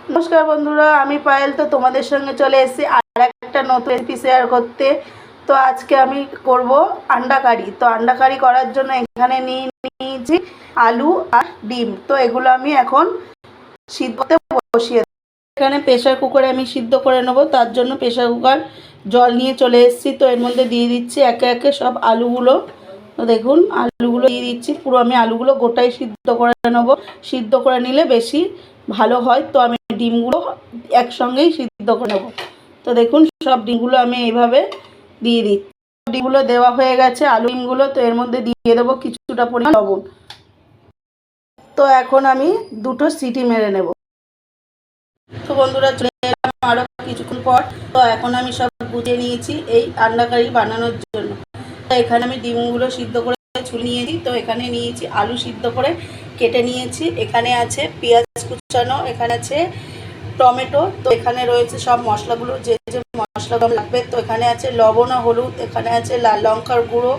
नमस्कार बंधुरा आमी पायल तो तुम्हारे संगे चले एसेছি আর একটা নতুন রেসিপি শেয়ার করতে। তো আজকে আমি করব अंडा কারি। তো अंडा কারি করার জন্য এখানে নিয়েছি আলু আর ডিম। তো এগুলো আমি এখন সিদ্ধ করতে বসিয়ে দেব। এখানে প্রেসার কুকারে আমি সিদ্ধ করে নেব, তার জন্য প্রেসার কুকার জল নিয়ে চলে এসেছি। তো এর মধ্যে দিয়ে দিচ্ছি একে একে সব আলুগুলো। তো দেখুন আলুগুলো দিয়ে দিচ্ছি, পুরো আমি আলুগুলো গোটাই সিদ্ধ করে নেব। সিদ্ধ করে নিলে বেশি ভালো হয়। তো আমি ডিমগুলো একসঙ্গেই সিদ্ধ করে নেব। তো দেখুন সব ডিমগুলো আমি এইভাবে দিয়ে দিচ্ছি। ডিমগুলো দেওয়া হয়ে গেছে আলু ডিমগুলো। তো এর মধ্যে দিয়ে দেবো কিছুটা পরিমাণ লবণ। তো এখন আমি দুটো সিটি মেরে নেব। তো বন্ধুরা চলে এলাম আরও কিছুক্ষণ পর। তো এখন আমি সব গুছিয়ে নিয়েছি এই আন্ডা কারি বানানোর জন্য। তো এখানে আমি ডিমগুলো সিদ্ধ করে ছুলে নিয়েছি। তো এখানে নিয়েছি আলু সিদ্ধ করে কেটে নিয়েছি। এখানে আছে পেঁয়াজ কুচানো, এখানে আছে টমেটো। তো এখানে রয়েছে সব মশলাগুলো, যে যে মশলাগুলো লাগবে। তো এখানে আছে লবণ আর হলুদ, এখানে আছে লাল লঙ্কার গুঁড়ো,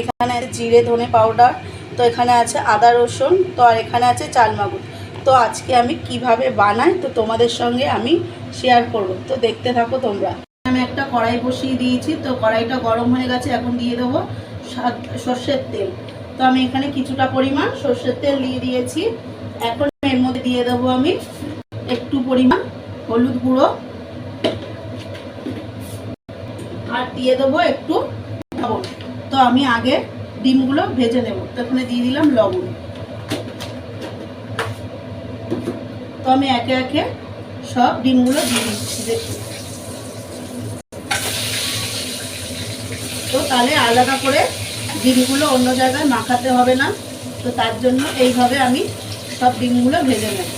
এখানে আছে জিরে ধনে পাউডার, তো এখানে আছে আদা রসুন, তো আর এখানে আছে চালমাগুর। তো আজকে আমি কিভাবে বানাই তো তোমাদের সঙ্গে আমি শেয়ার করব। তো দেখতে থাকো তোমরা। আমি একটা কড়াই বসিয়ে দিয়েছি। তো কড়াইটা গরম হয়ে গেছে, এখন দিয়ে দেবো সর্ষের তেল। তো আমি এখানে কিছুটা পরিমাণ সর্ষের তেল দিয়ে দিয়েছি। এখন এর মধ্যে দিয়ে দেবো আমি একটু পরিমাণ হলুদ গুঁড়ো আর দিয়ে দেবো একটু লবণ। তো আমি আগে ডিমগুলো ভেজে নেব। তো এখানে দিয়ে দিলাম লবণ। তো আমি একে একে সব ডিমগুলো দিয়ে দিচ্ছি। দেখুন, তো তাহলে আলাদা করে ডিমগুলো অন্য জায়গায় মাখাতে হবে না। তো তার জন্য এইভাবে আমি সব ডিমগুলো ভেজে নেব।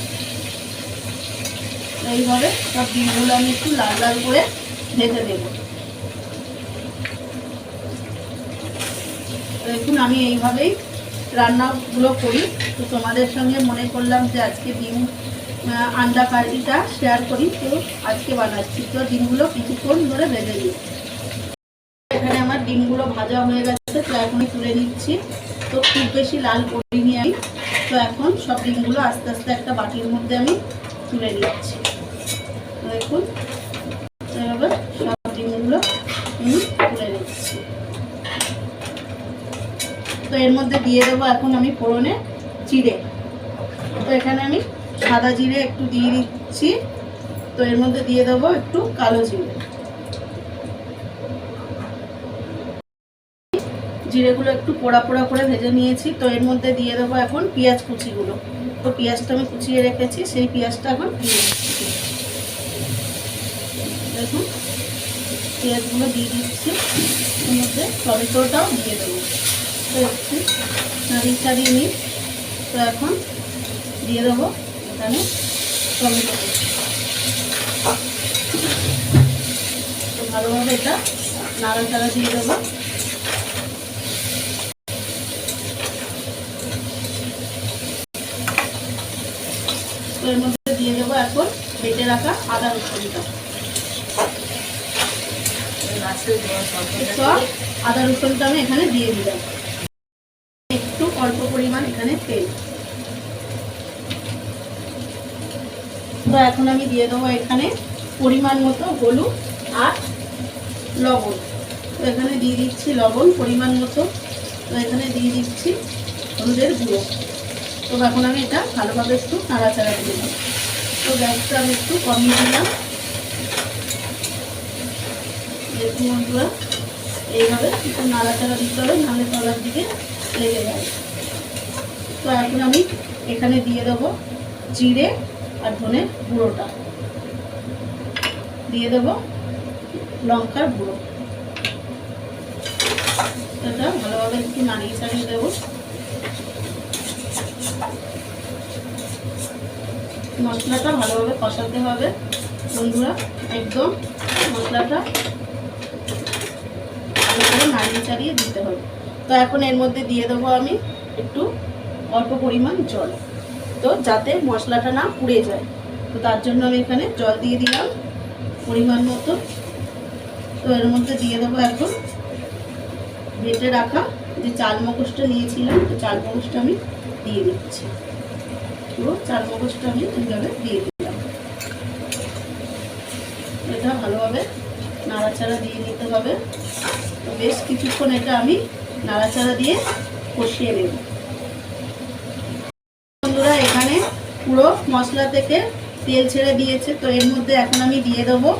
এইভাবে সব ডিমগুলো আমি একটু লাল লাল করে ভেজে দেব। দেখুন আমি এইভাবেই রান্নাগুলো করি। তো তোমাদের সঙ্গে মনে করলাম যে আজকে ডিম আন্ডা কারিটা শেয়ার করি। তো আজকে বানাচ্ছি। তো ডিমগুলো কিছুক্ষণ ধরে ভেজে নিই। এখানে আমার ডিমগুলো ভাজা হয়ে গেছে। তো এখন তুলে নিচ্ছি। তো খুব বেশি লাল করিনি আমি। তো এখন সব ডিমগুলো আস্তে আস্তে একটা বাটির মধ্যে আমি তুলে নিচ্ছি। তো দেখুন এভাবে সব ডিমগুলো আমি তুলে নিচ্ছি। তো এর মধ্যে দিয়ে দেবো এখন আমি ফোড়নে জিরে। তো এখানে আমি সাদা জিরে একটু দিয়ে দিচ্ছি। তো এর মধ্যে দিয়ে দেবো একটু কালো জিরে। জিরেগুলো একটু পোড়া পোড়া করে ভেজে নিয়েছি। তো এর মধ্যে দিয়ে দেবো এখন পেঁয়াজ কুচিগুলো। তো পেঁয়াজটা আমি কুচিয়ে রেখেছি, সেই পেঁয়াজটা এখন দিয়ে দিচ্ছি। দেখুন পেঁয়াজগুলো দিয়ে দিচ্ছি। এর মধ্যে টমেটোটাও দিয়ে দেবো। তো একটু নাড়িয়ে চাড়িয়ে নিই। তো এখন দিয়ে দেবো এখানে টমেটো। তো ভালোভাবে এটা নাড়াচাড়া দিয়ে দেবো। তো এর মধ্যে দিয়ে দেবো এখন বেটে রাখা আদা রসুনটা। আদা রসুনটা আমি এখানে দিয়ে দিলাম। একটু অল্প পরিমাণ এখানে তেল। তো এখন আমি দিয়ে দেবো এখানে পরিমাণ মতো হলুদ আর লবণ। তো এখানে দিয়ে দিচ্ছি লবণ পরিমাণ মতো। তো এখানে দিয়ে দিচ্ছি হলুদের গুঁড়ো। তো এখন আমি এটা ভালোভাবে একটু নাড়াচাড়া দিলাম। তো গ্যাসটা আমি একটু কমিয়ে দিলাম। দেখুন বন্ধুরা এইভাবে একটু নাড়াচাড়া দিতে হবে, নাহলে তলার দিকে লেগে যাবে। তো এখন আমি এখানে দিয়ে দেবো জিরে আর ধনে গুঁড়োটা, দিয়ে দেবো লঙ্কার গুঁড়ো। এটা ভালোভাবে একটু নাড়িয়ে চাড়িয়ে দেবো। মশলাটা ভালোভাবে কষাতে হবে বন্ধুরা, একদম মশলাটা ভালো করে নাড়িয়ে চাড়িয়ে দিতে হবে। তো এখন এর মধ্যে দিয়ে দেবো আমি একটু অল্প পরিমাণ জল। তো যাতে মশলাটা না পুড়ে যায়, তো তার জন্য আমি এখানে জল দিয়ে দিলাম পরিমাণ মতো। তো এর মধ্যে দিয়ে দেবো এখন বেটে রাখা যে চাল মগজটা নিয়েছিলাম, তো চাল মগজটা আমি দিয়ে দিচ্ছি। পুরো চাল মগজটা আমি এইভাবে দিয়ে দিলাম। ভালোভাবে নাড়াচাড়া দিয়ে নিতে হবে। তো বেশ কিছুক্ষণ এটা আমি নাড়াচাড়া দিয়ে কষিয়ে নেব। বন্ধুরা এখানে পুরো মশলা থেকে তেল ছেড়ে দিয়েছে। তো এর মধ্যে এখন আমি দিয়ে দেবো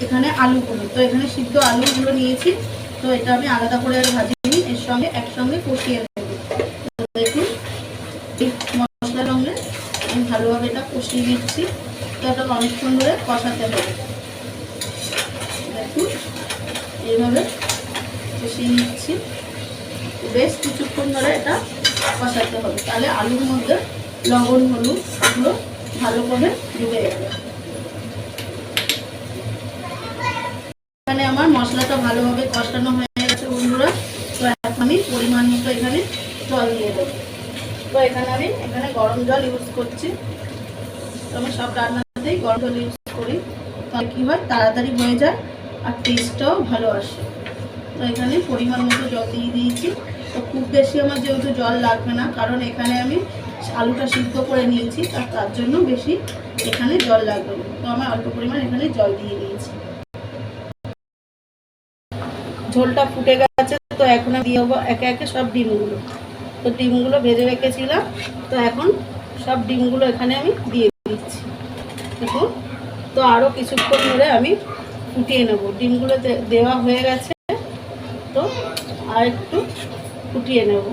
এখানে আলুগুলো। তো এখানে সিদ্ধ আলুগুলো নিয়েছি, তো এটা আমি আলাদা করে আর ভাজিনি, এর সঙ্গে একসঙ্গে কষিয়ে নেব। দেখুন এই মশলার সঙ্গে আমি ভালোভাবে এটা কষিয়ে দিচ্ছি। তো এটা অনেকক্ষণ ধরে কষাতে হবে। দেখুন এইভাবে কষিয়ে নিচ্ছি, বেশ কিছুক্ষণ ধরে এটা কষাতে হবে, তাহলে আলুর মধ্যে লবণ হলুদ এগুলো ভালো করে ডুবে যাবে। এখানে আমার মশলাটা ভালোভাবে কষানো হয়ে গেছে বন্ধুরা। তো এখন আমি পরিমাণ মতো এখানে জল দিয়ে দেবো। তো এখানে আমি গরম জল ইউজ করছি। তো আমি সব রান্নাতেই গরম জল ইউজ করি, তাহলে কী হয় তাড়াতাড়ি হয়ে যায় আর টেস্টটাও ভালো আসে। তো এখানে পরিমাণ মতো জল দিয়ে দিয়েছি। তো খুব বেশি আমার যেহেতু জল লাগবে না, কারণ এখানে আমি আলুটা সিদ্ধ করে নিয়েছি, তার জন্য বেশি এখানে জল লাগবে না। তো আমি অল্প পরিমাণ এখানে জল দিয়ে দিয়েছি। ঝোলটা ফুটে গেছে, তো এখন আমি দিয়ে দেবো একে একে সব ডিমগুলো। তো ডিমগুলো ভেজে রেখেছিলাম, তো এখন সব ডিমগুলো এখানে আমি দিয়ে দিচ্ছি। দেখুন, তো আরও কিছুক্ষণ ধরে আমি ফুটিয়ে নেব। ডিমগুলো দেওয়া হয়ে গেছে, তো আর একটু ফুটিয়ে নেব।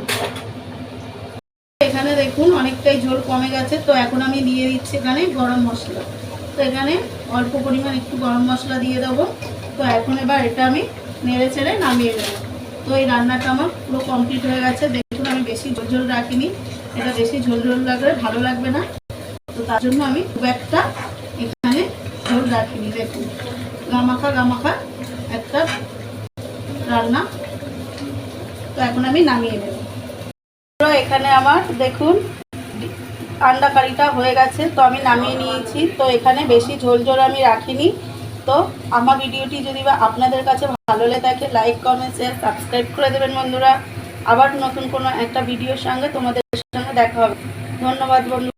এখানে দেখুন অনেকটাই ঝোল কমে গেছে। তো এখন আমি দিয়ে দিচ্ছি এখানে গরম মশলা। তো এখানে অল্প পরিমাণ একটু গরম মশলা দিয়ে দেবো। তো এখন এবার এটা আমি নেড়ে চেড়ে নামিয়ে নেব। তো এই রান্নাটা আমার পুরো কমপ্লিট হয়ে গেছে। দেখুন আমি বেশি ঝোল ঝোল রাখিনি, এটা বেশি ঝোল ঝোল লাগলে ভালো লাগবে না, তো তার জন্য আমি খুব একটা এখানে ঝোল রাখিনি। দেখুন গামাখা একটা রান্না। তো এখন আমি নামিয়ে নেব। এখানে আমার দেখুন আন্ডা কারিটা হয়ে গেছে, তো আমি নামিয়ে নিয়েছি। তো এখানে বেশি ঝোল ঝোল আমি রাখিনি। তো আমার ভিডিওটি যদি বা আপনাদের কাছে ভালো লেগে থাকে, লাইক কমেন্ট শেয়ার সাবস্ক্রাইব করে দেবেন বন্ধুরা। আবার নতুন কোনো একটা ভিডিওর সঙ্গে তোমাদের সঙ্গে দেখা হবে। ধন্যবাদ বন্ধু।